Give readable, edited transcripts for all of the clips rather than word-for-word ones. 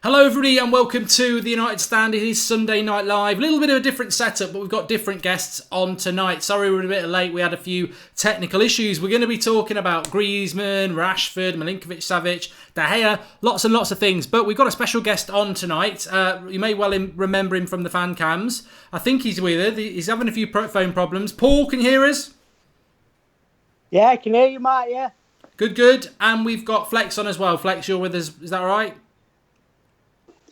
Hello everybody and welcome to the United Stand. It is Sunday Night Live. A little bit of a different setup, but we've got different guests on tonight. Sorry we're a bit late. We had a few technical issues. We're going to be talking about Griezmann, Rashford, Milinkovic-Savic, De Gea, lots and lots of things. But we've got a special guest on tonight. You may well remember him from the fan cams. I think he's with us. He's having a few phone problems. Paul, can you hear us? Yeah, I can hear you, Matt, yeah. Good. And we've got Flex on as well. Flex, you're with us. Is that all right?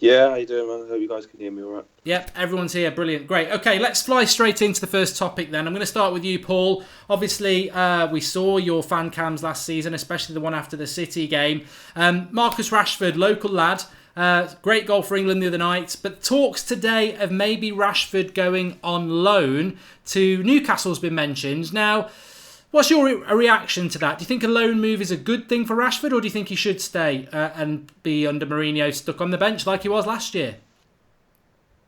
Yeah, how you doing, man? I hope you guys can hear me all right. Yep, everyone's here. Brilliant. Great. Okay, let's fly straight into the first topic then. I'm going to start with you, Paul. Obviously, we saw your fan cams last season, especially the one after the City game. Marcus Rashford, local lad. Great goal for England the other night. But talks today of maybe Rashford going on loan to Newcastle's been mentioned. Now, what's your reaction to that? Do you think a loan move is a good thing for Rashford, or do you think he should stay and be under Mourinho stuck on the bench like he was last year?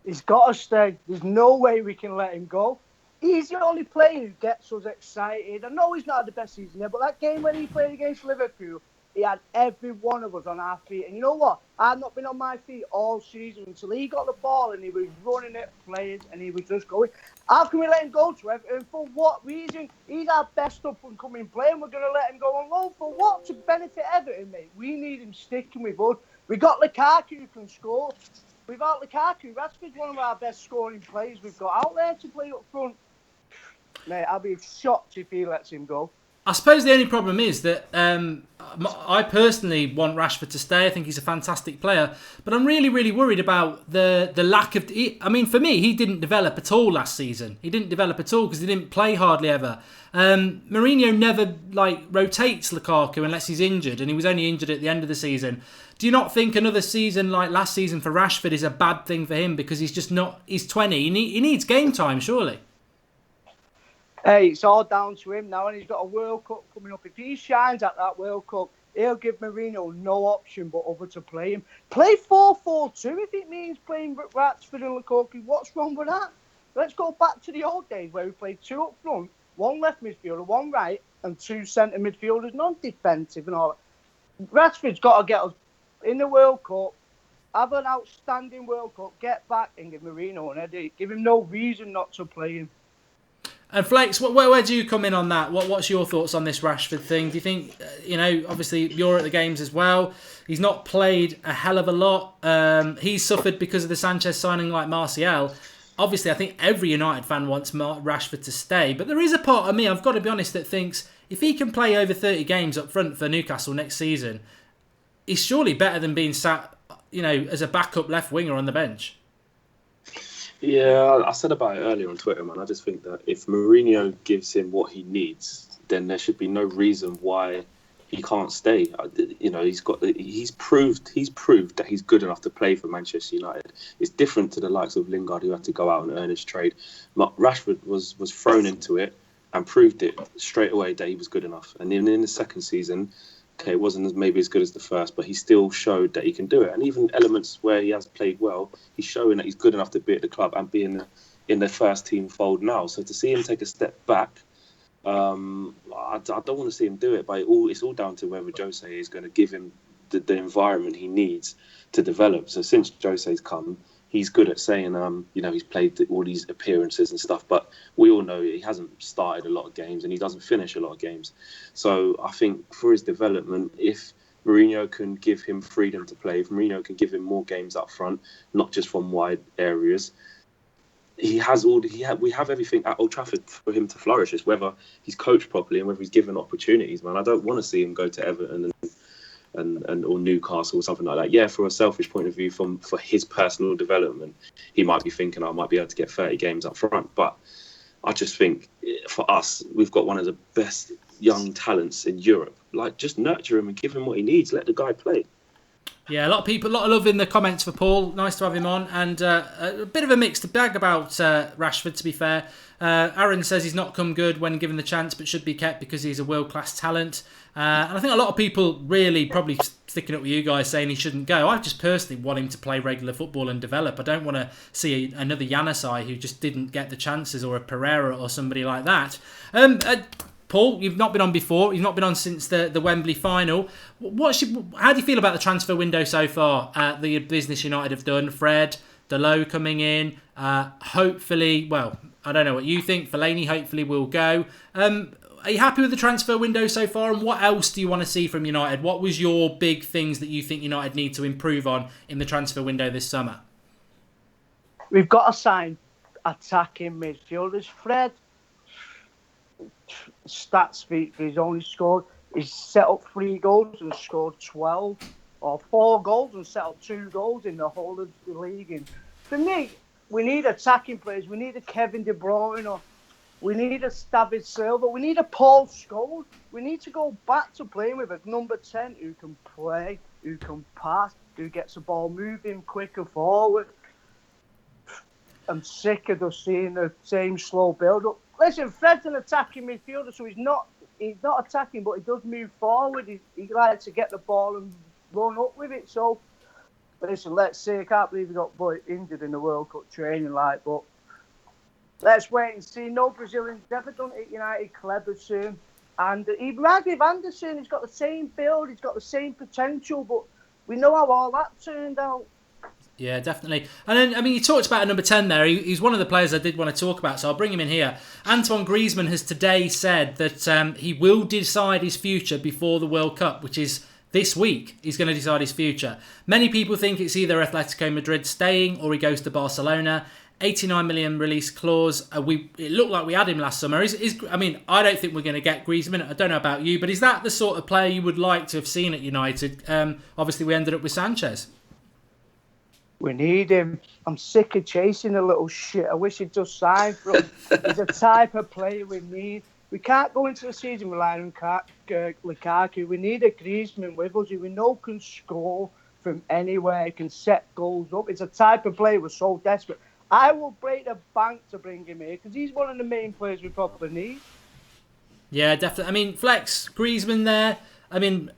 He's got to stay. There's no way we can let him go. He's the only player who gets us excited. I know he's not had the best season yet, but that game when he played against Liverpool, he had every one of us on our feet. And you know what? I've not been on my feet all season until he got the ball and he was running at players and he was just going. How can we let him go to Everton? For what reason? He's our best up-and-coming player and we're going to let him go on loan. For what? To benefit Everton, mate. We need him sticking with us. We got Lukaku who can score. Without Lukaku, Rashford's one of our best scoring players we've got out there to play up front. Mate, I'll be shocked if he lets him go. I suppose the only problem is that I personally want Rashford to stay. I think he's a fantastic player. But I'm really, really worried about the lack of... I mean, for me, he didn't develop at all last season. He didn't develop at all because he didn't play hardly ever. Mourinho never rotates Lukaku unless he's injured, and he was only injured at the end of the season. Do you not think another season like last season for Rashford is a bad thing for him because he's just not... He's 20. He needs game time, surely. Hey, it's all down to him now, and he's got a World Cup coming up. If he shines at that World Cup, he'll give Mourinho no option but over to play him. Play 4-4-2 if it means playing Rashford and Lukaku. What's wrong with that? Let's go back to the old days where we played two up front, one left midfielder, one right, and two centre midfielders, non-defensive and all that. Rashford's got to get us in the World Cup, have an outstanding World Cup, get back and give Mourinho an headache. Give him no reason not to play him. And Flex, where do you come in on that? What's your thoughts on this Rashford thing? Do you think, obviously you're at the games as well. He's not played a hell of a lot. He's suffered because of the Sanchez signing like Martial. Obviously, I think every United fan wants Rashford to stay. But there is a part of me, I've got to be honest, that thinks if he can play over 30 games up front for Newcastle next season, he's surely better than being sat, as a backup left winger on the bench. Yeah, I said about it earlier on Twitter, man. I just think that if Mourinho gives him what he needs, then there should be no reason why he can't stay. He's proved that he's good enough to play for Manchester United. It's different to the likes of Lingard, who had to go out and earn his trade. Rashford was thrown into it and proved it straight away that he was good enough. And in the second season, okay, it wasn't maybe as good as the first, but he still showed that he can do it. And even elements where he has played well, he's showing that he's good enough to be at the club and be in the first team fold now. So to see him take a step back, I don't want to see him do it, but it's all down to whether Jose is going to give him the environment he needs to develop. So since Jose's come, he's good at saying, he's played all these appearances and stuff, but we all know he hasn't started a lot of games and he doesn't finish a lot of games. So I think for his development, if Mourinho can give him freedom to play, if Mourinho can give him more games up front, not just from wide areas, we have everything at Old Trafford for him to flourish. It's whether he's coached properly and whether he's given opportunities, man. I don't want to see him go to Everton and or Newcastle or something like that. Yeah, for a selfish point of view, for his personal development, he might be thinking I might be able to get 30 games up front. But I just think for us, we've got one of the best young talents in Europe. Just nurture him and give him what he needs. Let the guy play. Yeah, a lot of love in the comments for Paul. Nice to have him on. And a bit of a mixed bag about Rashford, to be fair. Aaron says he's not come good when given the chance, but should be kept because he's a world-class talent. And I think a lot of people really probably sticking up with you guys saying he shouldn't go. I just personally want him to play regular football and develop. I don't want to see another Januzaj who just didn't get the chances, or a Pereira or somebody like that. Paul, you've not been on before. You've not been on since the Wembley final. How do you feel about the transfer window so far? The business United have done. Fred, Dalot coming in. Hopefully, well, I don't know what you think. Fellaini hopefully will go. Are you happy with the transfer window so far? And what else do you want to see from United? What was your big things that you think United need to improve on in the transfer window this summer? We've got to sign attacking midfielders. Fred, stats for his only scored. He's set up 3 goals and scored 12, or 4 goals and set up 2 goals in the whole of the league. And for me, we need attacking players. We need a Kevin De Bruyne, or we need a David Silva. We need a Paul Scholes. We need to go back to playing with a number 10 who can play, who can pass, who gets the ball moving quicker forward. I'm sick of just seeing the same slow build-up. Listen, Fred's an attacking midfielder, so he's not attacking, but he does move forward. He likes to get the ball and run up with it. So, listen, let's see. I can't believe he got injured in the World Cup training, but let's wait and see. No Brazilian's ever done it at United. Kleberson. And even Rajiv Anderson, he's got the same build, he's got the same potential, but we know how all that turned out. Yeah, definitely. And then, I mean, you talked about number 10 there. He's one of the players I did want to talk about, so I'll bring him in here. Antoine Griezmann has today said that he will decide his future before the World Cup, which is this week. He's going to decide his future. Many people think it's either Atletico Madrid staying or he goes to Barcelona. 89 million release clause. It looked like we had him last summer. I mean, I don't think we're going to get Griezmann. I don't know about you, but is that the sort of player you would like to have seen at United? Obviously, we ended up with Sanchez. We need him. I'm sick of chasing a little shit. I wish he'd just signed for him. He's the type of player we need. We can't go into the season relying on Lukaku. We need a Griezmann with us who we know can score from anywhere, can set goals up. It's a type of player we're so desperate. I will break the bank to bring him here because he's one of the main players we probably need. Yeah, definitely. I mean, Flex, Griezmann there. I mean,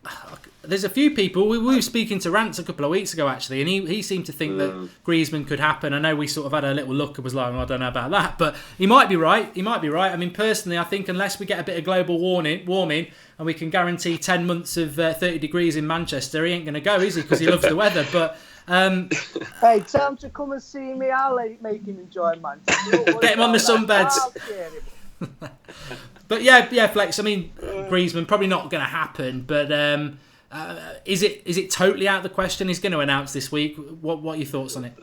there's a few people. We were speaking to Rance a couple of weeks ago, actually, and he seemed to think that Griezmann could happen. I know we sort of had a little look and was like, I don't know about that, but he might be right. I mean, personally, I think unless we get a bit of global warming and we can guarantee 10 months of 30 degrees in Manchester, he ain't going to go, is he? Because he loves the weather. But hey, tell him to come and see me. I'll make him enjoy Manchester. Get him on the sunbeds. But yeah, Flex. I mean, Griezmann probably not going to happen. But is it totally out of the question? He's going to announce this week. What are your thoughts on it?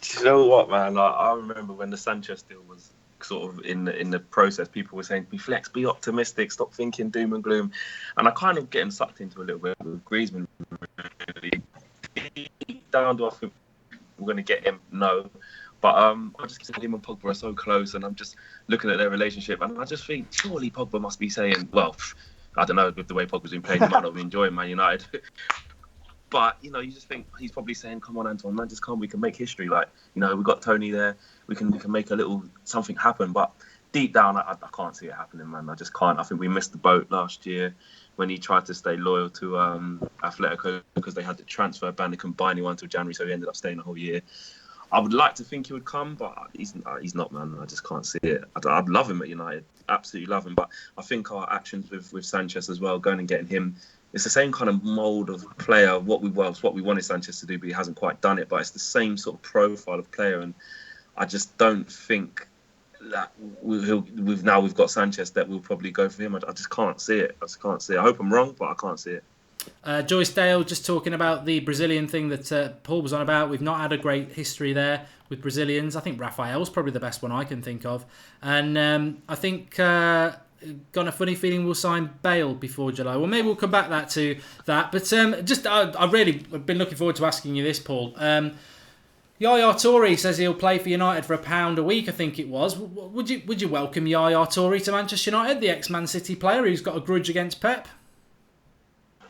Do you know what, man? I remember when the Sanchez deal was sort of in the process, people were saying to me, Flex, be optimistic, stop thinking doom and gloom. And I kind of getting sucked into a little bit with Griezmann. Really. Down, do I think we're going to get him? No. But I just said him and Pogba are so close, and I'm just looking at their relationship, and I just think surely Pogba must be saying, well, I don't know, with the way Pogba's been playing, he might not be enjoying Man United. But, you just think he's probably saying, come on, Antoine, man, just come, we can make history. Like, we've got Tony there, we can make a little something happen. But deep down, I can't see it happening, man. I just can't. I think we missed the boat last year when he tried to stay loyal to Atletico because they had the transfer ban. They couldn't buy anyone until January, so he ended up staying the whole year. I would like to think he would come, but he's not, man. I just can't see it. I'd love him at United, absolutely love him. But I think our actions with Sanchez as well, going and getting him, it's the same kind of mould of player. What we wanted Sanchez to do, but he hasn't quite done it. But it's the same sort of profile of player, and I just don't think that we've got Sanchez that we'll probably go for him. I just can't see it. I hope I'm wrong, but I can't see it. Joyce Dale just talking about the Brazilian thing that Paul was on about. We've not had a great history there with Brazilians. I think Rafael's probably the best one I can think of. And I think got a funny feeling we'll sign Bale before July. Well, maybe we'll come back to that. But I really have been looking forward to asking you this, Paul. Yaya Toure says he'll play for United for £1 a week, I think it was. Would you welcome Yaya Toure to Manchester United, the ex-Man City player who's got a grudge against Pep?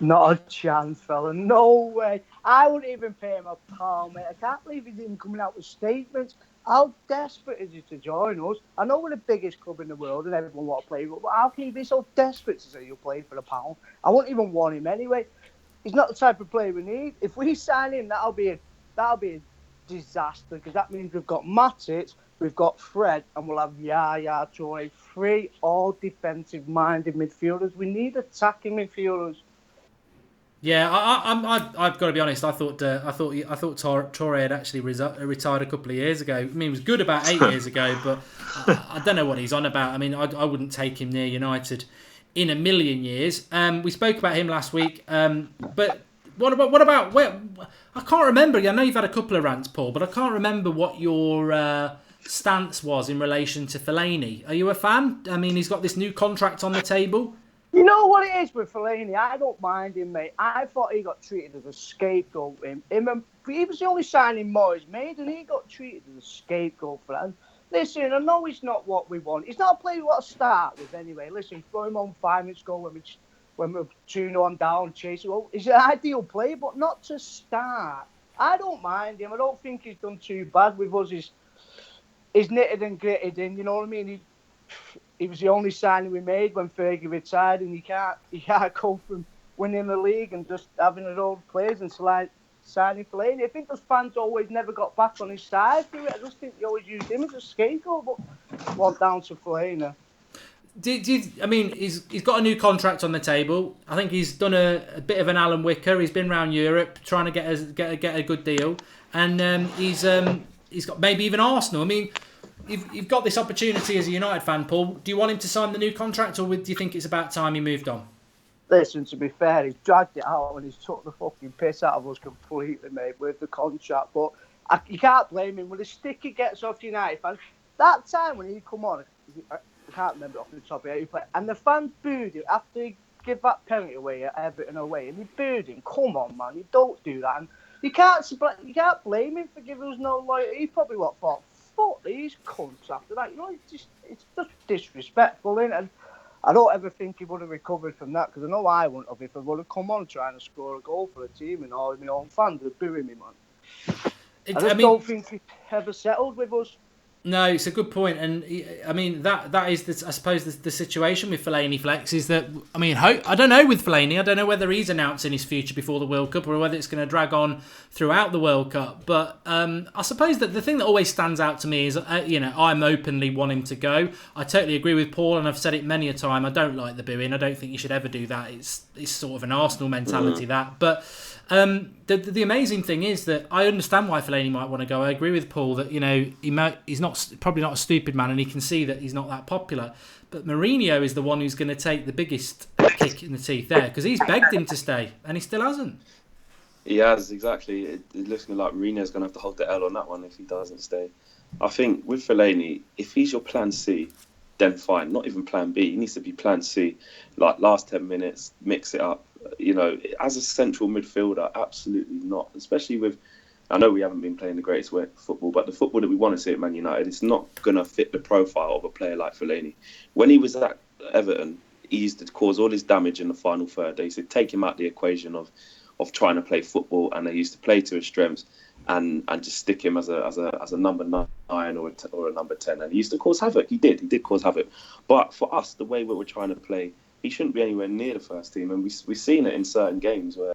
Not a chance, fella. No way. I wouldn't even pay him £1, mate. I can't believe he's even coming out with statements. How desperate is he to join us? I know we're the biggest club in the world and everyone wants to play with us, but how can you be so desperate to say you'll play for £1? I wouldn't even want him anyway. He's not the type of player we need. If we sign him, that'll be a disaster because that means we've got Matic, we've got Fred, and we'll have Yaya Toure, 3 all defensive-minded midfielders. We need attacking midfielders. Yeah, I've got to be honest. I thought Toure had actually retired a couple of years ago. I mean, he was good about 8 years ago, but I don't know what he's on about. I mean, I wouldn't take him near United in a million years. We spoke about him last week, but what about where? I can't remember. I know you've had a couple of rants, Paul, but I can't remember what your stance was in relation to Fellaini. Are you a fan? I mean, he's got this new contract on the table. You know what it is with Fellaini? I don't mind him, mate. I thought he got treated as a scapegoat. He was the only signing Moyes made, and he got treated as a scapegoat for that. And listen, I know he's not what we want. He's not a player we want to start with anyway. Listen, throw him on 5 minutes ago when we're 2-0 down, chasing. Well, he's an ideal player, but not to start. I don't mind him. I don't think he's done too bad with us. He's knitted and gritted in, you know what I mean? He was the only signing we made when Fergie retired, and you can't go from winning the league and just having his old players and signing Fellaini. I think those fans always never got back on his side through it. I just think they always used him as a scapegoat, but one down to Fellaini. I mean, he's got a new contract on the table. I think he's done a bit of an Alan Wicker. He's been around Europe trying to get a good deal, and he's got maybe even Arsenal. I mean, you've got this opportunity as a United fan, Paul. Do you want him to sign the new contract, or do you think it's about time he moved on? Listen, to be fair, he's dragged it out and he's took the fucking piss out of us completely, mate, with the contract. But you can't blame him. With the stick he gets off United fans, that time when he come on, I can't remember off the top of it, and the fans booed him after he gave that penalty away at Everton away, and he booed him. Come on, man, you don't do that. And you can't blame him for giving us no loyalty. He probably thought, fuck these cunts after that. You know, it's just disrespectful, isn't it? And I don't ever think he would have recovered from that, because I know I wouldn't have if I would have come on trying to score a goal for the team and all my own fans are booing me, man. I don't think he ever settled with us. No, it's a good point, and I mean that is I suppose the situation with Fellaini, Flex, is that I mean I don't know with Fellaini. I don't know whether he's announcing his future before the World Cup or whether it's going to drag on throughout the World Cup. But I suppose that the thing that always stands out to me is I'm openly wanting to go. I totally agree with Paul, and I've said it many a time. I don't like the booing. I don't think you should ever do that. It's sort of an Arsenal mentality that, but. The amazing thing is that I understand why Fellaini might want to go. I agree with Paul that he's probably not a stupid man, and he can see that he's not that popular. But Mourinho is the one who's going to take the biggest kick in the teeth there, because he's begged him to stay and he still hasn't. He has, exactly. It looks like Mourinho's going to have to hold the L on that one if he doesn't stay. I think with Fellaini, if he's your plan C, then fine. Not even plan B. He needs to be plan C. Like last 10 minutes, mix it up. As a central midfielder, absolutely not. Especially with, I know we haven't been playing the greatest football, but the football that we want to see at Man United, it's not going to fit the profile of a player like Fellaini. When he was at Everton, he used to cause all his damage in the final third. They used to take him out the equation of trying to play football, and they used to play to his strengths and just stick him as a number 9 or a number 10. And he used to cause havoc. He did cause havoc. But for us, the way we were trying to play, he shouldn't be anywhere near the first team, and we've seen it in certain games where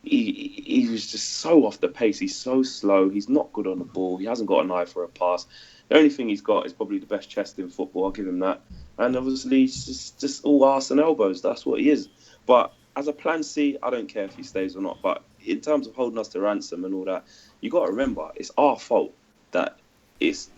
he was just so off the pace. He's so slow. He's not good on the ball. He hasn't got an eye for a pass. The only thing he's got is probably the best chest in football. I'll give him that. And obviously, he's just all arse and elbows. That's what he is. But as a plan C, I don't care if he stays or not. But in terms of holding us to ransom and all that, you got to remember it's our fault that's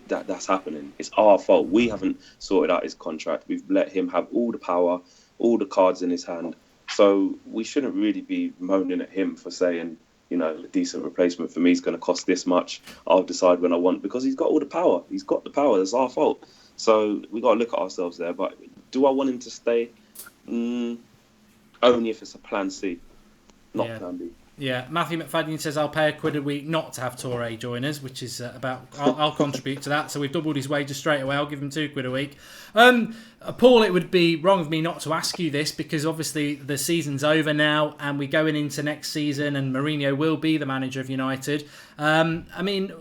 happening. It's our fault. We haven't sorted out his contract. We've let him have all the power, all the cards in his hand. So we shouldn't really be moaning at him for saying, a decent replacement for me is going to cost this much. I'll decide when I want, because he's got all the power. He's got the power. That's our fault. So we got to look at ourselves there. But do I want him to stay? Only if it's a plan C, not plan B. Yeah, Matthew McFadden says I'll pay £1 a week not to have Toure join us, which is I'll contribute to that. So we've doubled his wages straight away. I'll give him £2 a week. Paul, it would be wrong of me not to ask you this, because obviously the season's over now and we're going into next season and Mourinho will be the manager of United. I mean,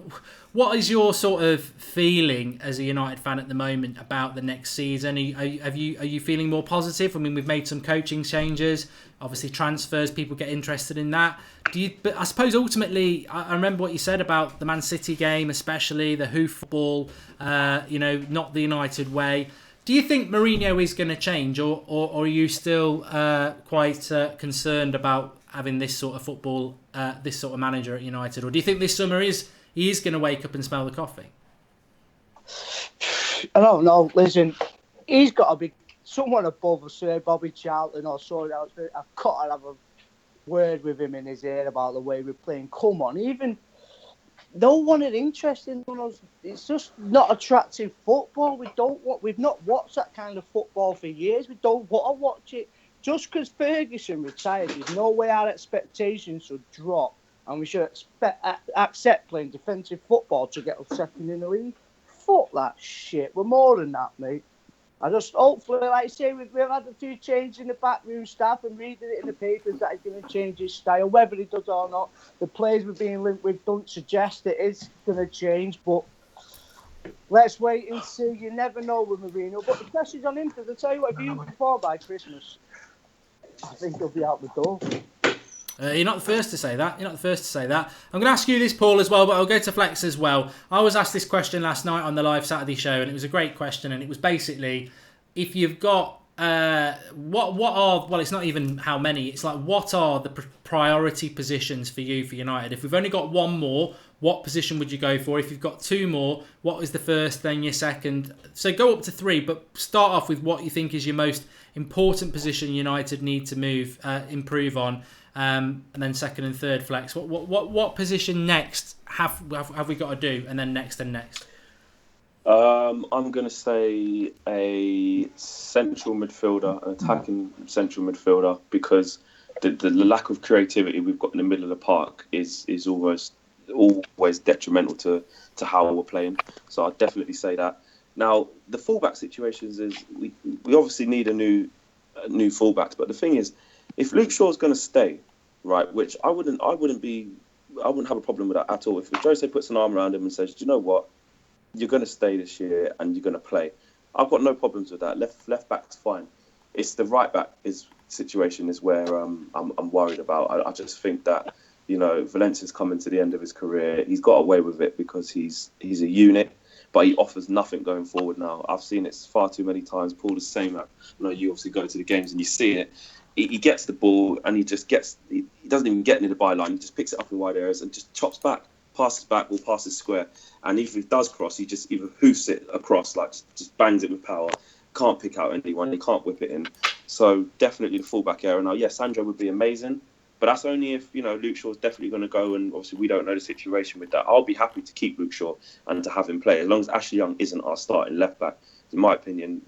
What is your sort of feeling as a United fan at the moment about the next season? Are you feeling more positive? I mean, we've made some coaching changes, obviously transfers. People get interested in that. But I suppose ultimately, I remember what you said about the Man City game, especially the hoof football. Not the United way. Do you think Mourinho is going to change, or are you still quite concerned about having this sort of football, this sort of manager at United, or do you think this summer he is going to wake up and smell the coffee? I don't know. Listen, he's got to be someone above us, say Bobby Charlton or someone else. I've got to have a word with him in his ear about the way we're playing. Come on, even no one is interested in us. It's just not attractive football. We've not watched that kind of football for years. We don't want to watch it. Just because Ferguson retired, there's no way our expectations should drop. And we should accept playing defensive football to get us second in the league. Fuck that shit. We're more than that, mate. I just hopefully, like I say, we've had a few changes in the backroom staff and reading it in the papers that he's going to change his style. Whether he does or not, the players we're being linked with don't suggest it is going to change. But let's wait and see. You never know with Mourinho. But the pressure's on him, because I tell you what, if you fall by Christmas, I think he'll be out the door. You're not the first to say that. I'm going to ask you this, Paul, as well, but I'll go to Flex as well. I was asked this question last night on the live Saturday show, and it was a great question, and it was basically, if you've got, it's not even how many, it's like, what are the priority positions for you for United? If we've only got one more, what position would you go for? If you've got two more, what is the first, then your second? So go up to three, but start off with what you think is your most important position United need to improve on. And then second and third, Flex. What position next have we got to do, and then next and next? I'm going to say a central midfielder, an attacking central midfielder, because the lack of creativity we've got in the middle of the park is always detrimental to how we're playing. So I'd definitely say that. Now, the fullback situations is we obviously need a new fullbacks, but the thing is, if Luke Shaw's going to stay, right, which I wouldn't have a problem with that at all. If Jose puts an arm around him and says, "Do you know what? You're going to stay this year and you're going to play," I've got no problems with that. Left back's fine. It's the right back situation is where I'm worried about. I just think that, Valencia's coming to the end of his career. He's got away with it because he's a unit, but he offers nothing going forward now. I've seen it far too many times. Paul is saying that. You obviously go to the games and you see it. He gets the ball and he doesn't even get near the byline. He just picks it up in wide areas and just chops back, passes back, or passes square. And if he does cross, he just either hoofs it across, like just bangs it with power. Can't pick out anyone. He can't whip it in. So definitely the fullback area. Now, yes, Sandro would be amazing, but that's only if, Luke Shaw's definitely going to go, and obviously we don't know the situation with that. I'll be happy to keep Luke Shaw and to have him play, as long as Ashley Young isn't our starting left back. In my opinion,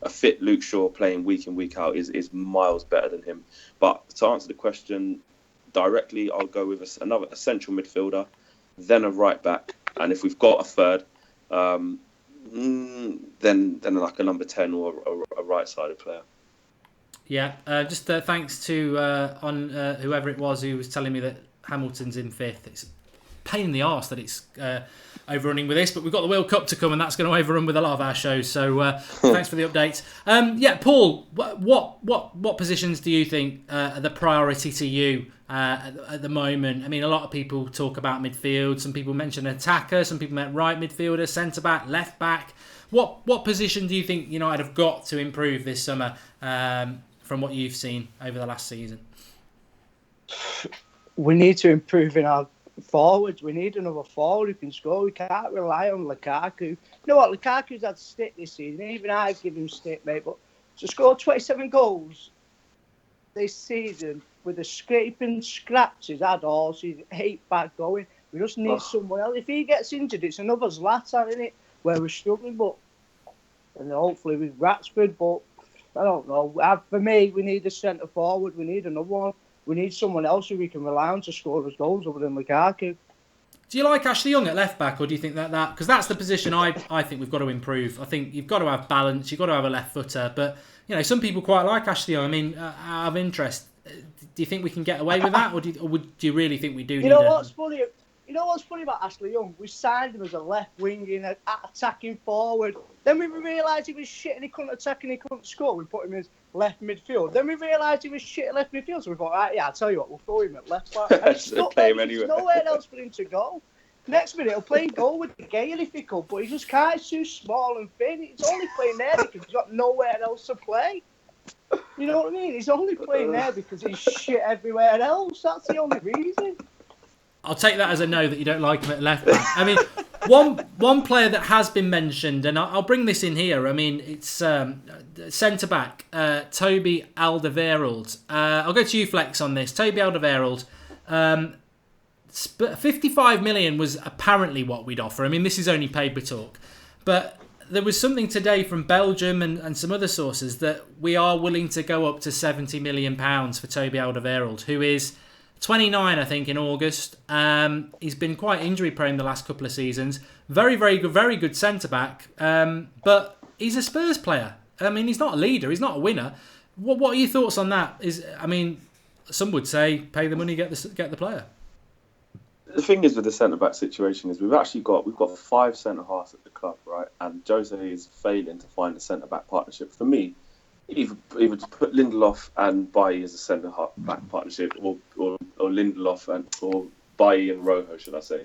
a fit Luke Shaw playing week in, week out is miles better than him. But to answer the question directly, I'll go with a central midfielder, then a right back, and if we've got a third, then like a number 10 or a right-sided player. Yeah, just thanks to whoever it was who was telling me that Hamilton's in fifth. It's a pain in the arse that it's overrunning with this, but we've got the World Cup to come, and that's going to overrun with a lot of our shows. So thanks for the updates. Paul, what positions do you think are the priority to you at the moment? I mean, a lot of people talk about midfield. Some people mention attacker. Some people meant right midfielder, centre back, left back. What position do you think United have got to improve this summer from what you've seen over the last season? We need to improve in our forwards. We need another forward who can score. We can't rely on Lukaku. You know what? Lukaku's had stick this season. Even I give him stick, mate. But to score 27 goals this season with the scraping scratches had all season, 8 back going. We just need someone else. If he gets injured, it's another Zlatan, isn't it? Where we're struggling, and hopefully with Rashford, but I don't know. For me, we need a centre forward. We need another one. We need someone else who we can rely on to score us goals other than Lukaku. Do you like Ashley Young at left back, or do you think that because that's the position I think we've got to improve? I think you've got to have balance. You've got to have a left footer, but some people quite like Ashley Young. I mean, out of interest, do you think we can get away with that, or do you really think we do? You know what's funny? You know what's funny about Ashley Young? We signed him as a left wing in an attacking forward. Then we realised he was shit and he couldn't attack and he couldn't score. We put him in left midfield. Then we realised he was shit at left midfield. So we thought, right, yeah, I'll tell you what, we'll throw him at left back. And there's nowhere else for him to go. Next minute, he'll play goal with Gale if he could, but he just can't. He's too small and thin. He's only playing there because he's got nowhere else to play. You know what I mean? He's only playing there because he's shit everywhere else. That's the only reason. I'll take that as a no that you don't like him at left back. I mean, one player that has been mentioned, and I'll bring this in here. I mean, it's centre back Toby Alderweireld. I'll go to you, Flex, on this. Toby Alderweireld. 55 million was apparently what we'd offer. I mean, this is only paper talk, but there was something today from Belgium and some other sources that we are willing to go up to £70 million for Toby Alderweireld, who is 29, I think, in August. He's been quite injury prone the last couple of seasons. Very, very good centre-back. But he's a Spurs player. I mean, he's not a leader. He's not a winner. What are your thoughts on that? Some would say pay the money, get the player. The thing is with the centre-back situation is we've got 5 centre-halves at the club, right? And Jose is failing to find a centre-back partnership. For me, either to put Lindelof and Bailly as a centre-back partnership, or Lindelof or Bailly and Rojo, should I say?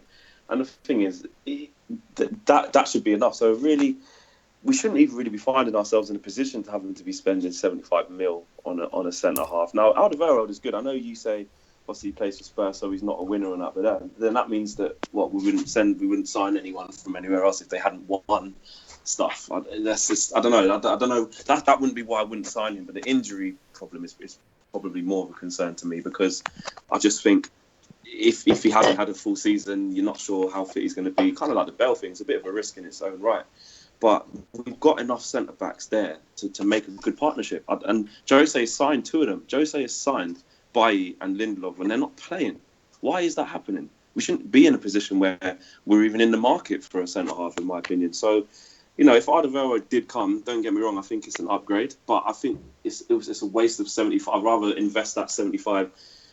And the thing is, that should be enough. So really, we shouldn't even really be finding ourselves in a position to having to be spending 75 mil on a centre-half. Now, Alderweireld is good. I know you say obviously he plays for Spurs, so he's not a winner on that. But then that means that we wouldn't sign anyone from anywhere else if they hadn't won stuff. That's just, I don't know. That wouldn't be why I wouldn't sign him. But the injury problem is probably more of a concern to me, because I just think if he hasn't had a full season, you're not sure how fit he's going to be. Kind of like the Bell thing, it's a bit of a risk in its own right. But we've got enough centre backs there to make a good partnership. And Jose has signed 2 of them. Jose has signed Bailly and Lindelof when they're not playing. Why is that happening? We shouldn't be in a position where we're even in the market for a centre half, in my opinion. So, you know, if Alderweireld did come, don't get me wrong, I think it's an upgrade, but I think it's a waste of 75. I'd rather invest that 75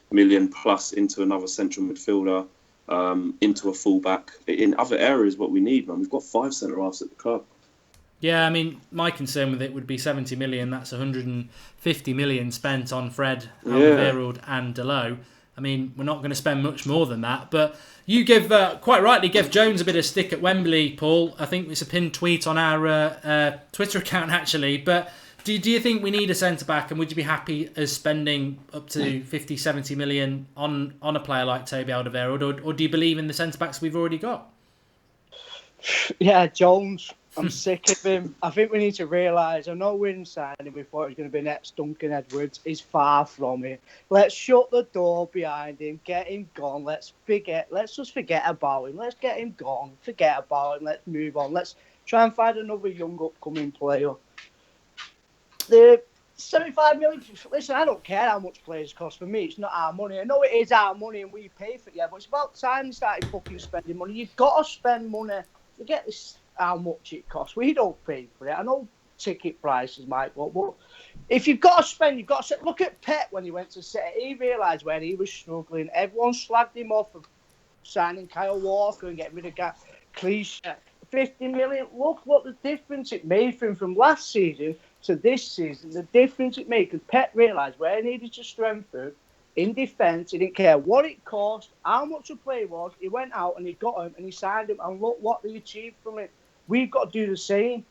million plus into another central midfielder, into a fullback. In other areas, what we need, man, we've got 5 centre halves at the club. Yeah, I mean, my concern with it would be 70 million. That's 150 million spent on Fred, Alderweireld and Dalot. I mean, we're not going to spend much more than that. But you quite rightly, Geoff Jones a bit of stick at Wembley, Paul. I think it's a pinned tweet on our Twitter account, actually. But do you think we need a centre-back, and would you be happy as spending up to 50, 70 million on a player like Toby Alderweireld, or do you believe in the centre-backs we've already got? Yeah, Jones. I'm sick of him. I think we need to realise, I know we didn't sign him before it was going to be next Duncan Edwards. He's far from it. Let's shut the door behind him, get him gone. Let's just forget about him. Let's get him gone. Forget about him. Let's move on. Let's try and find another young upcoming player. The 75 million, listen, I don't care how much players cost. For me, it's not our money. I know it is our money and we pay for it, yeah, but it's about time we started fucking spending money. You've got to spend money. Forget this, how much it costs. We don't pay for it. I know ticket prices might go up, but if you've got to spend, you've got to look at Pep when he went to City. He realised when he was struggling, everyone slagged him off for signing Kyle Walker and getting rid of Cliche. 50 million. Look what the difference it made for him from last season to this season. The difference it made, because Pep realised where he needed to strengthen in defence. He didn't care what it cost, how much the play was. He went out and he got him and he signed him, and look what they achieved from it. We've got to do the same.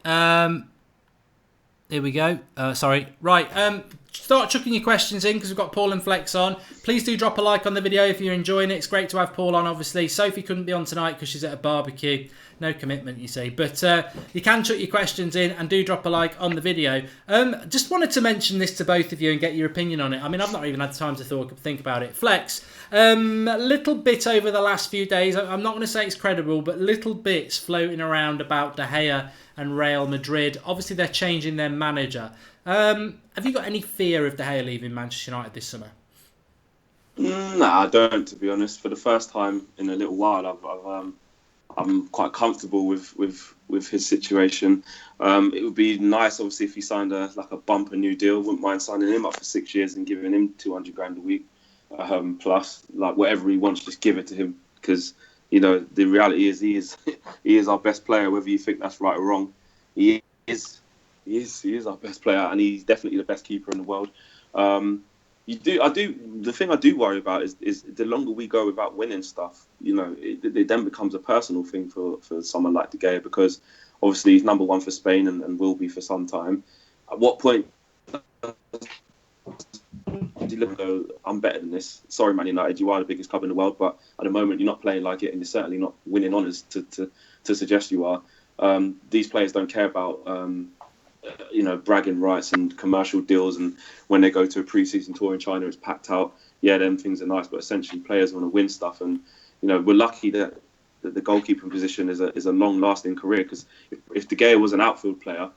Here we go. Sorry. Right. Start chucking your questions in because we've got Paul and Flex on. Please do drop a like on the video if you're enjoying it. It's great to have Paul on, obviously. Sophie couldn't be on tonight because she's at a barbecue. No commitment, you see. But you can chuck your questions in and do drop a like on the video. Just wanted to mention this to both of you and get your opinion on it. I mean, I've not even had time to think about it. Flex, a little bit over the last few days, I'm not going to say it's credible, but little bits floating around about De Gea and Real Madrid. Obviously, they're changing their manager. Have you got any fear of De Gea leaving Manchester United this summer? No, I don't, to be honest. For the first time in a little while, I'm quite comfortable with his situation. It would be nice, obviously, if he signed a bumper new deal. Wouldn't mind signing him up for 6 years and giving him 200 grand a week. plus. Like whatever he wants, just give it to him, because the reality is he is our best player, whether you think that's right or wrong. He is our best player, and he's definitely the best keeper in the world. The thing I do worry about is the longer we go without winning stuff, it then becomes a personal thing for someone like De Gea, because obviously he's number one for Spain and will be for some time. At what point do you look and go, I'm better than this? Sorry, Man United, you are the biggest club in the world, but at the moment you're not playing like it, and you're certainly not winning honours to suggest you are. These players don't care about bragging rights and commercial deals, and when they go to a pre-season tour in China, it's packed out. Yeah, them things are nice, but essentially players want to win stuff, and we're lucky that the goalkeeping position is a long-lasting career, because if De Gea was an outfield player,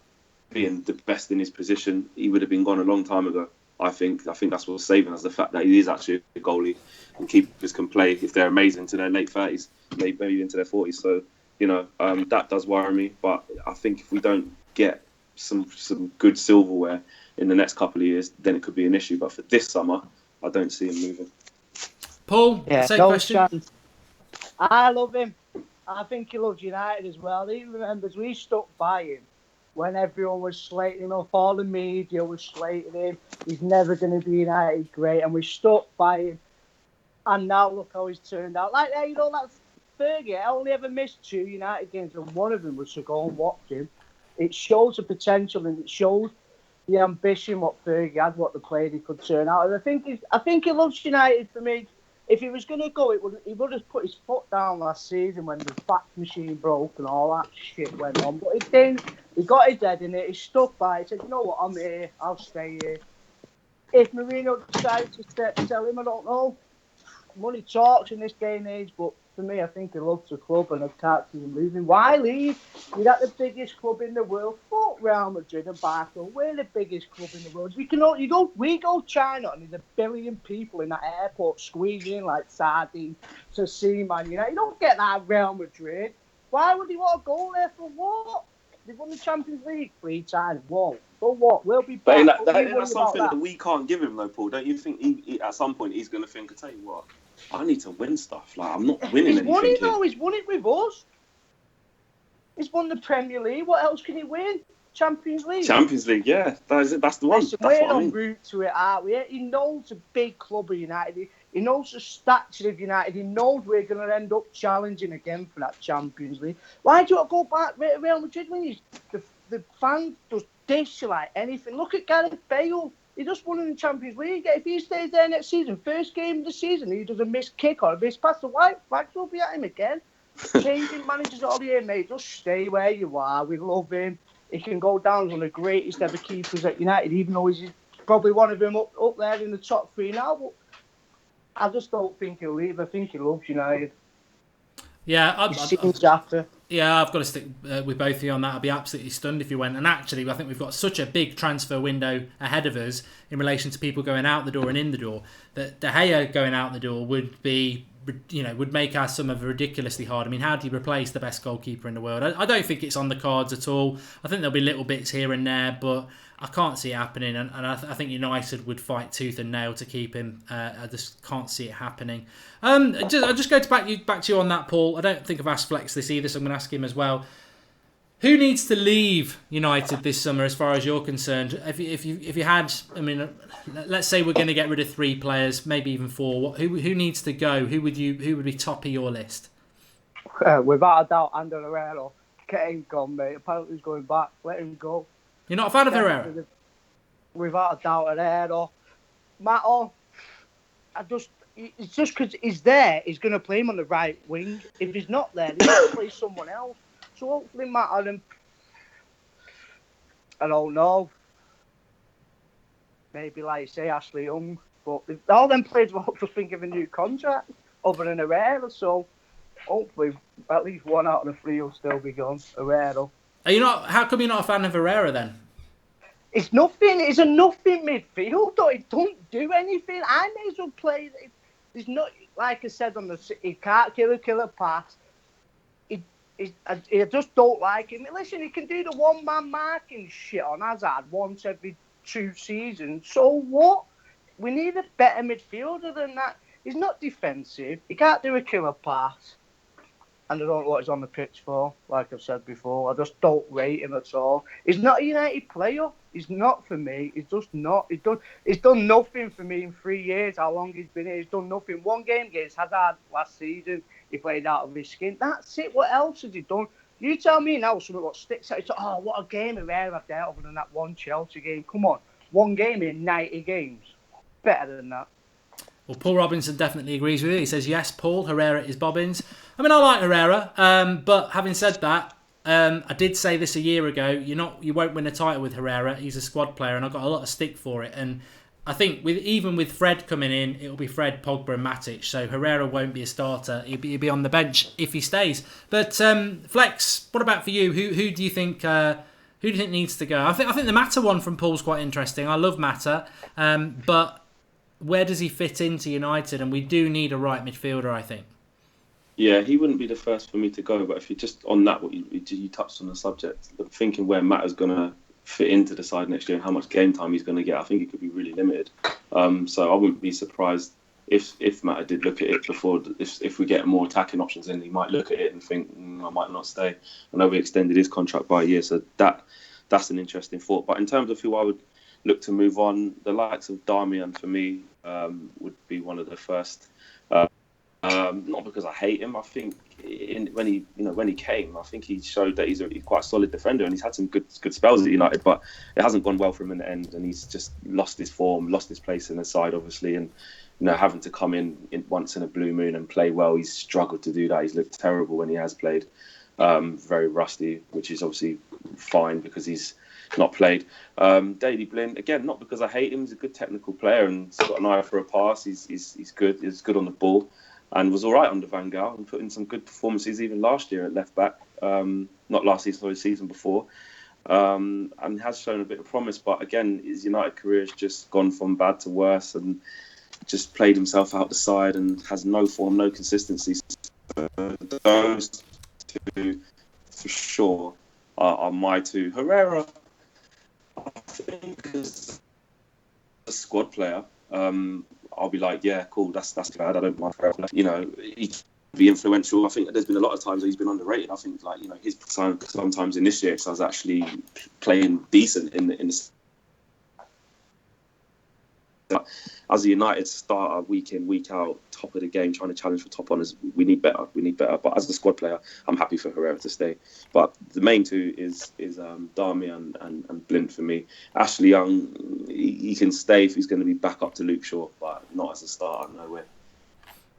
being the best in his position, he would have been gone a long time ago. I think that's what's saving us, the fact that he is actually a goalie, and keepers can play if they're amazing to their late 30s, maybe into their 40s. So that does worry me, but I think if we don't get some good silverware in the next couple of years, then it could be an issue. But for this summer, I don't see him moving. Paul, same question. Chance. I love him. I think he loves United as well. He remembers we stuck by him when everyone was slating him off, all the media was slating him. He's never going to be United great, and we stuck by him. And now look how he's turned out. Like, that's Fergie. I only ever missed 2 United games, and one of them was to go and watch him. It shows the potential, and it shows the ambition what Fergie had, what the player he could turn out. And I think he loves United. For me, if he was going to go, he would have put his foot down last season when the fax machine broke and all that shit went on. But he didn't. He got his head in it. He stuck by it. He said, "You know what? I'm here. I'll stay here." If Mourinho decides to sell him, I don't know. Money talks in this day and age, but for me, I think he loves the club, and I can't see him moving. Why leave? You're at the biggest club in the world. Fuck Real Madrid and Barcelona. We're the biggest club in the world. We go China, and there's 1 billion people in that airport squeezing in like sardines to see Man United. You don't get that at Real Madrid. Why would he want to go there for what? They've won the Champions League 3 times. Whoa. So what? We'll be back. But that's something that we can't give him, though, Paul. Don't you think he at some point he's going to think, I tell you what, I need to win stuff. Like, I'm not winning anything. He's won it, though. He's won it with us. He's won the Premier League. What else can he win? Champions League. Champions League, yeah. That's the one. Listen, we're on route to it, aren't we? He knows the big club of United. He knows the stature of United. He knows we're going to end up challenging again for that Champions League. Why do you want to go back to Real Madrid when the fans just dish like anything? Look at Gareth Bale. He just won in the Champions League. If he stays there next season, first game of the season, he does a missed kick or a missed pass, the white flags will be at him again. Changing managers all year, mate. Just stay where you are. We love him. He can go down as one of the greatest ever keepers at United, even though he's probably one of them up there in the top 3 now. But I just don't think he'll leave. I think he loves United. Yeah, after. Yeah, I've got to stick with both of you on that. I'd be absolutely stunned if he went. And actually, I think we've got such a big transfer window ahead of us in relation to people going out the door and in the door, that De Gea going out the door would be, would make our summer ridiculously hard. I mean, how do you replace the best goalkeeper in the world? I don't think it's on the cards at all. I think there'll be little bits here and there, but I can't see it happening. And I think United would fight tooth and nail to keep him. I just can't see it happening. I'll just go back to you on that, Paul. I don't think I've asked Flex this either, so I'm going to ask him as well. Who needs to leave United this summer, as far as you're concerned? If you had, I mean, let's say we're going to get rid of 3 players, maybe even 4. Who needs to go? Who would be top of your list? Without a doubt, Ander Herrera. Get him gone, mate. Apparently he's going back. Let him go. You're not a fan of Herrera? Without a doubt, Herrera. Mato. It's just because he's there, he's going to play him on the right wing. If he's not there, he's going to play someone else. So hopefully Matt Adam, I don't know. Maybe like say Ashley Young, but all them players will hopefully think of a new contract other than Herrera. So hopefully at least 1 out of the 3 will still be gone. Herrera. Are you not? How come you're not a fan of Herrera then? It's nothing. It's a nothing midfield. It don't do anything. I may as well play. There's not, like I said he can't kill a killer pass. I just don't like him. Listen, he can do the one-man marking shit on Hazard once every 2 seasons. So what? we need a better midfielder than that. He's not defensive. He can't do a killer pass. And I don't know what he's on the pitch for, like I've said before. I just don't rate him at all. He's not a United player. He's not for me. He's just not. He's done nothing for me in 3 years, how long he's been here. He's done nothing. One game against Hazard last season, he played out of his skin. That's it. What else has he done? You tell me now something what sticks out. It's like, oh, what a game of air I've dealt other than that one Chelsea game. Come on. One game in 90 games. Better than that. Well, Paul Robinson definitely agrees with you. He says, yes, Paul, Herrera is Bobbins. I mean, I like Herrera, but having said that, I did say this a year ago, you won't win a title with Herrera. He's a squad player, and I got a lot of stick for it. And I think even with Fred coming in, it'll be Fred, Pogba and Matic. So Herrera won't be a starter. He'll be on the bench if he stays. But Flex, what about for you? Who do you think needs to go? I think the Mata one from Paul's quite interesting. I love Mata, but where does he fit into United? And we do need a right midfielder, I think. Yeah, he wouldn't be the first for me to go. But if you're just on that, what you touched on the subject, thinking where Mata's going to fit into the side next year and how much game time he's going to get, I think it could be really limited. So I wouldn't be surprised if Mata did look at it before. If we get more attacking options, then he might look at it and think, I might not stay. I know we extended his contract by a year, so that's an interesting thought. But in terms of who I would look to move on, the likes of Darmian for me would be one of the first. Not because I hate him. I think when he came, I think he showed that he's quite a solid defender, and he's had some good spells at United, but it hasn't gone well for him in the end, and he's just lost his form, lost his place in the side, obviously, and having to come in once in a blue moon and play well, he's struggled to do that. He's looked terrible when he has played, very rusty, which is obviously fine because he's not played. Daley Blind, again, not because I hate him. He's a good technical player and he's got an eye for a pass. He's good. He's good on the ball and was all right under Van Gaal and put in some good performances even last year at left back. Not last season, sorry, season before. And has shown a bit of promise. But again, his United career has just gone from bad to worse and just played himself out the side and has no form, no consistency. So those two, for sure, are my two. Herrera, I think, is a squad player. I'll be like, yeah, cool, that's bad. I don't mind Herrera. He can be influential. I think there's been a lot of times where he's been underrated. I think, his sometimes initiates us actually playing decent in the. As a United starter, week in, week out, top of the game, trying to challenge for top honours, we need better. But as a squad player, I'm happy for Herrera to stay. But the main two is Darmian and Blind for me. Ashley Young, he can stay if he's going to be back up to Luke Shaw, but not as a starter, no way.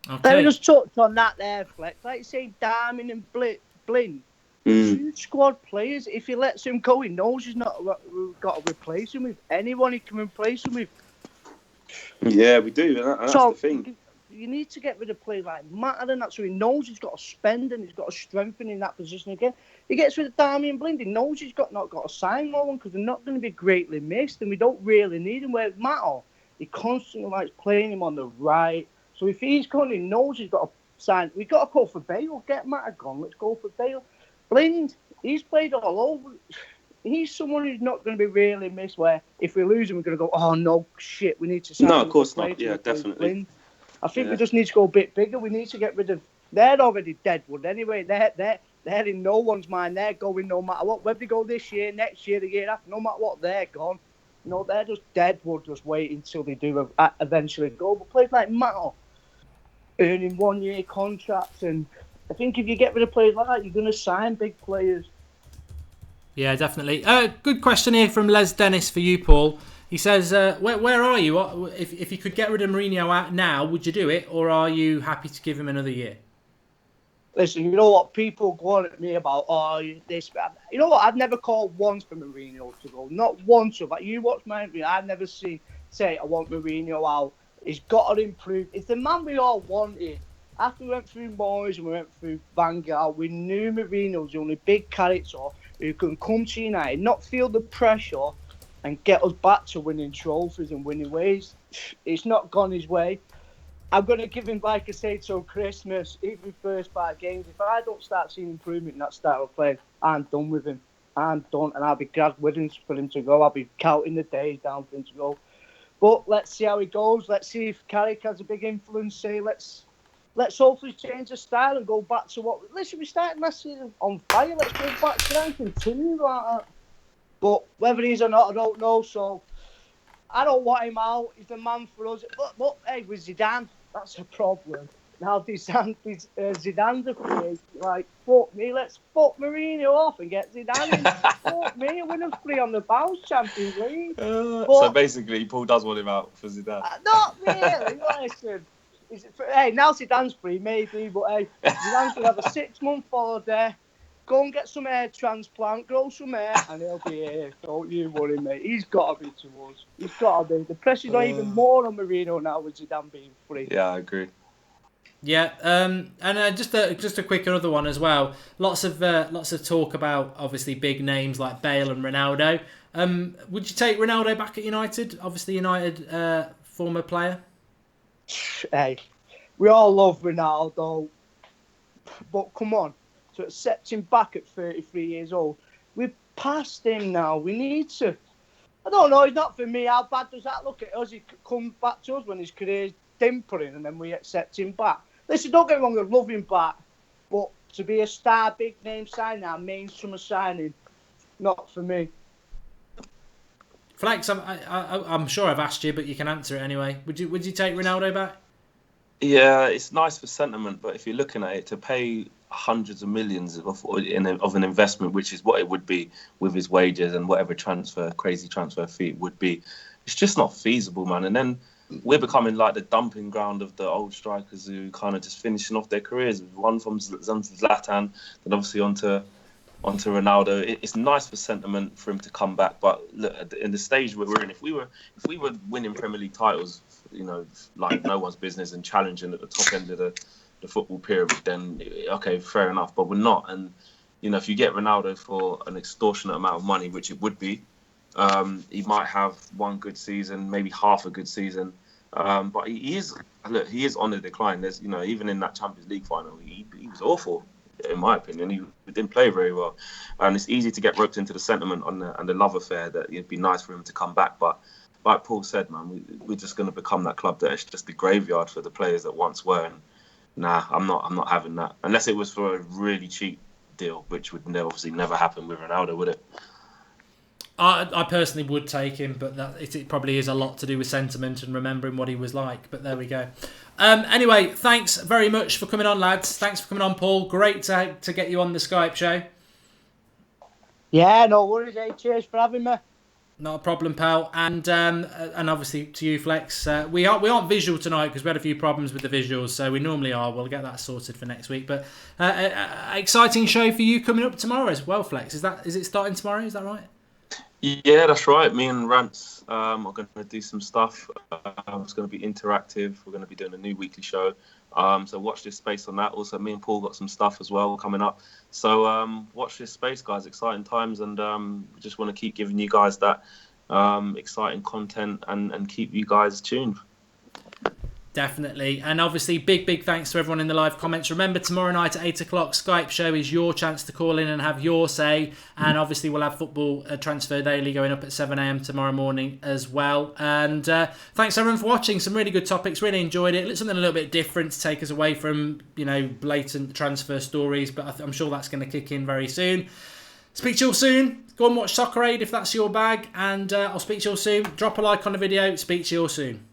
Okay. Let me just touch on that there, Flex. Like you say, Darmian and Blind. Two squad players. If he lets him go, he knows he's not got to replace him with anyone he can replace him with. Yeah, we do, and that's the thing. You need to get rid of players like Matt, and that's so he knows he's got to spend and he's got to strengthen in that position again. He gets rid of Darmian Blind, he knows he's not got to sign no one because they're not going to be greatly missed, and we don't really need him. Whereas Matt, he constantly likes playing him on the right. So if he's going, he knows he's got to sign. We've got to go for Bale. Get Matt gone. Let's go for Bale. Blind, he's played all over. He's someone who's not going to be really missed, where if we lose him, we're going to go, oh, no, shit, we need to sign him. No, of course not. Yeah, definitely. I think we just need to go a bit bigger. We need to get rid of... They're already deadwood anyway. They're in no one's mind. They're going no matter what. Whether they go this year, next year, the year after, no matter what, they're gone. No, they're just deadwood, just waiting until they do eventually go. But players like Matt earning 1 year contracts, and I think if you get rid of players like that, you're going to sign big players. Yeah, definitely. Good question here from Les Dennis for you, Paul. He says, where are you? If you could get rid of Mourinho out now, would you do it? Or are you happy to give him another year? Listen, you know what? People go on at me about, this. You know what? I've never called once for Mourinho to go. Not once. Like, you watch my interview, I've never say, I want Mourinho out. He's got to improve. It's the man we all wanted. After we went through Moyes and we went through Van Gaal, we knew Mourinho was the only big character who can come to United, not feel the pressure and get us back to winning trophies and winning ways. It's not gone his way. I'm going to give him, like I say, till Christmas, even first 5 games. If I don't start seeing improvement in that style of play, I'm done with him. I'm done, and I'll be glad with him for him to go. I'll be counting the days down for him to go. But let's see how it goes. Let's see if Carrick has a big influence. Let's hopefully change the style and go back to what. Listen, we started last season on fire. Let's go back to that and continue like that. But whether he's or not, I don't know. So I don't want him out. He's the man for us. But hey, with Zidane, that's a problem. Now Zidane's a free. Like, fuck me, let's fuck Mourinho off and get Zidane in. Fuck me, win us 3 on the bounce, Champions League. So basically, Paul does want him out for Zidane. Not really, listen. Hey, now Zidane's free, maybe, but hey, Zidane's going to have a 6-month holiday, go and get some hair transplant, grow some hair, and he'll be here. Don't you worry, mate. He's got to be to us. He's got to be. The pressure's not even more on Mourinho now with Zidane being free. Yeah, I agree. Yeah, and just a quick other one as well. Lots of talk about obviously big names like Bale and Ronaldo. Would you take Ronaldo back at United? Obviously, United former player. Hey, we all love Ronaldo, but come on, to accept him back at 33 years old, we've passed him now. We need to. I don't know. It's not for me. How bad does that look at us? He comes back to us when his career's dimpering, and then we accept him back. Listen, don't get me wrong, I love him back, but to be a star, big name signing, our main summer signing, not for me. Flex, I'm sure I've asked you, but you can answer it anyway. Would you take Ronaldo back? Yeah, it's nice for sentiment, but if you're looking at it, to pay hundreds of millions of an investment, which is what it would be with his wages and whatever crazy transfer fee would be, it's just not feasible, man. And then we're becoming like the dumping ground of the old strikers who kind of just finishing off their careers. One from Zlatan, then obviously onto Ronaldo. It's nice for sentiment for him to come back, but look, in the stage where we're in, if we were winning Premier League titles, like no one's business and challenging at the top end of the football pyramid, then okay, fair enough. But we're not, and if you get Ronaldo for an extortionate amount of money, which it would be, he might have one good season, maybe half a good season. But he is on the decline. There's, even in that Champions League final, he was awful, in my opinion. He didn't play very well. And it's easy to get roped into the sentiment and the love affair that it'd be nice for him to come back. But like Paul said, man, we're just going to become that club that is just the graveyard for the players that once were. And nah, I'm not having that. Unless it was for a really cheap deal, which would obviously never happen with Ronaldo, would it? I personally would take him, but it probably is a lot to do with sentiment and remembering what he was like. But there we go. Anyway, thanks very much for coming on, lads. Thanks for coming on, Paul. Great to get you on the Skype show. Yeah, no worries. Hey, cheers for having me. Not a problem, pal. And obviously to you, Flex. We aren't visual tonight because we had a few problems with the visuals, so we normally are. We'll get that sorted for next week. But exciting show for you coming up tomorrow as well, Flex. Is it starting tomorrow? Is that right? Yeah, that's right. Me and Rance are going to do some stuff. It's going to be interactive. We're going to be doing a new weekly show. So watch this space on that. Also, me and Paul got some stuff as well coming up. So watch this space, guys. Exciting times. And we just want to keep giving you guys that exciting content and keep you guys tuned. Definitely. And obviously, big thanks to everyone in the live comments. Remember, tomorrow night at 8 o'clock, Skype show is your chance to call in and have your say. And obviously, we'll have Football Transfer Daily going up at 7 a.m. tomorrow morning as well. And thanks, everyone, for watching. Some really good topics. Really enjoyed it. Something a little bit different to take us away from, blatant transfer stories. But I'm sure that's going to kick in very soon. Speak to you all soon. Go and watch Soccer Aid if that's your bag. And I'll speak to you all soon. Drop a like on the video. Speak to you all soon.